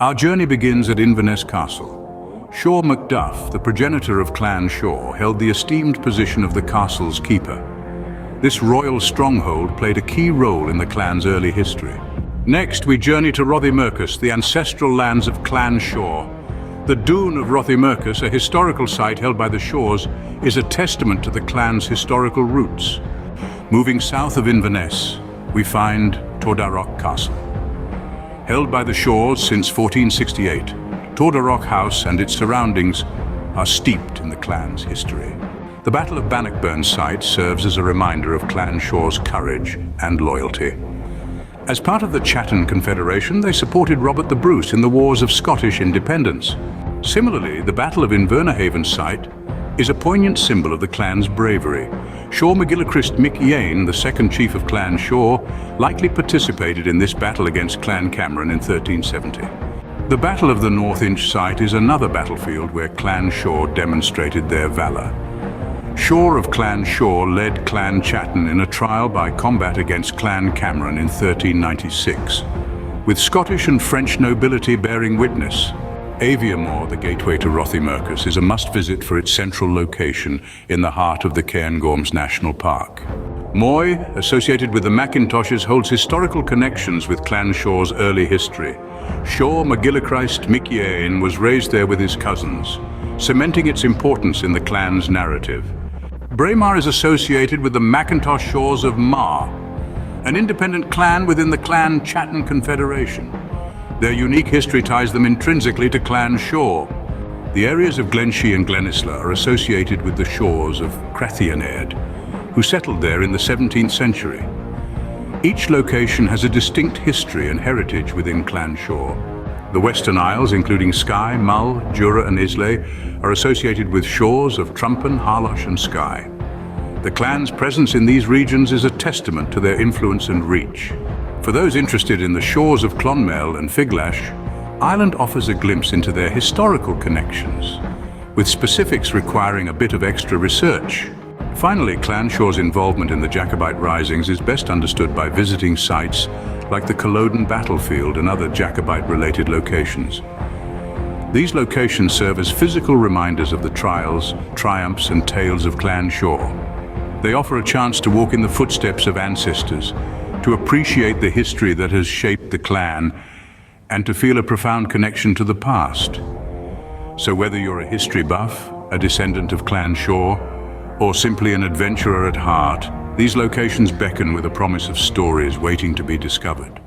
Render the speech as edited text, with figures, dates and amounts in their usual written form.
Our journey begins at Inverness Castle. Shaw Macduff, the progenitor of Clan Shaw, held the esteemed position of the castle's keeper. This royal stronghold played a key role in the clan's early history. Next, we journey to Rothiemurchus, the ancestral lands of Clan Shaw. The Dune of Rothiemurchus, a historical site held by the Shaws, is a testament to the clan's historical roots. Moving south of Inverness, we find Tordarroch Castle. Held by the Shaws since 1468, Tordarroch House and its surroundings are steeped in the clan's history. The Battle of Bannockburn site serves as a reminder of Clan Shaw's courage and loyalty. As part of the Chattan Confederation, they supported Robert the Bruce in the Wars of Scottish Independence. Similarly, the Battle of Invernahaven site is a poignant symbol of the clan's bravery. Shaw MacGilchrist Mic Éin, the second chief of Clan Shaw, likely participated in this battle against Clan Cameron in 1370. The Battle of the North Inch site is another battlefield where Clan Shaw demonstrated their valor. Shaw of Clan Shaw led Clan Chattan in a trial by combat against Clan Cameron in 1396. With Scottish and French nobility bearing witness, Aviemore, the gateway to Rothiemurchus, is a must-visit for its central location in the heart of the Cairngorms National Park. Moy, associated with the Macintoshes, holds historical connections with Clan Shaw's early history. Shaw MacGilchrist Mic Éin was raised there with his cousins, cementing its importance in the clan's narrative. Braemar is associated with the Macintosh Shaws of Mar, an independent clan within the Clan Chattan Confederation. Their unique history ties them intrinsically to Clan Shaw. The areas of Glenshee and Glenisla are associated with the Shaws of Crathianaird, who settled there in the 17th century. Each location has a distinct history and heritage within Clan Shaw. The Western Isles, including Skye, Mull, Jura and Islay, are associated with Shaws of Trumpen, Harloch and Skye. The clan's presence in these regions is a testament to their influence and reach. For those interested in the Shaws of Clonmel and Figlash, Ireland offers a glimpse into their historical connections, with specifics requiring a bit of extra research. Finally, Clan Shaw's involvement in the Jacobite risings is best understood by visiting sites like the Culloden battlefield and other Jacobite-related locations. These locations serve as physical reminders of the trials, triumphs and tales of Clan Shaw. They offer a chance to walk in the footsteps of ancestors, to appreciate the history that has shaped the clan, and to feel a profound connection to the past. So whether you're a history buff, a descendant of Clan Shaw, or simply an adventurer at heart, these locations beckon with a promise of stories waiting to be discovered.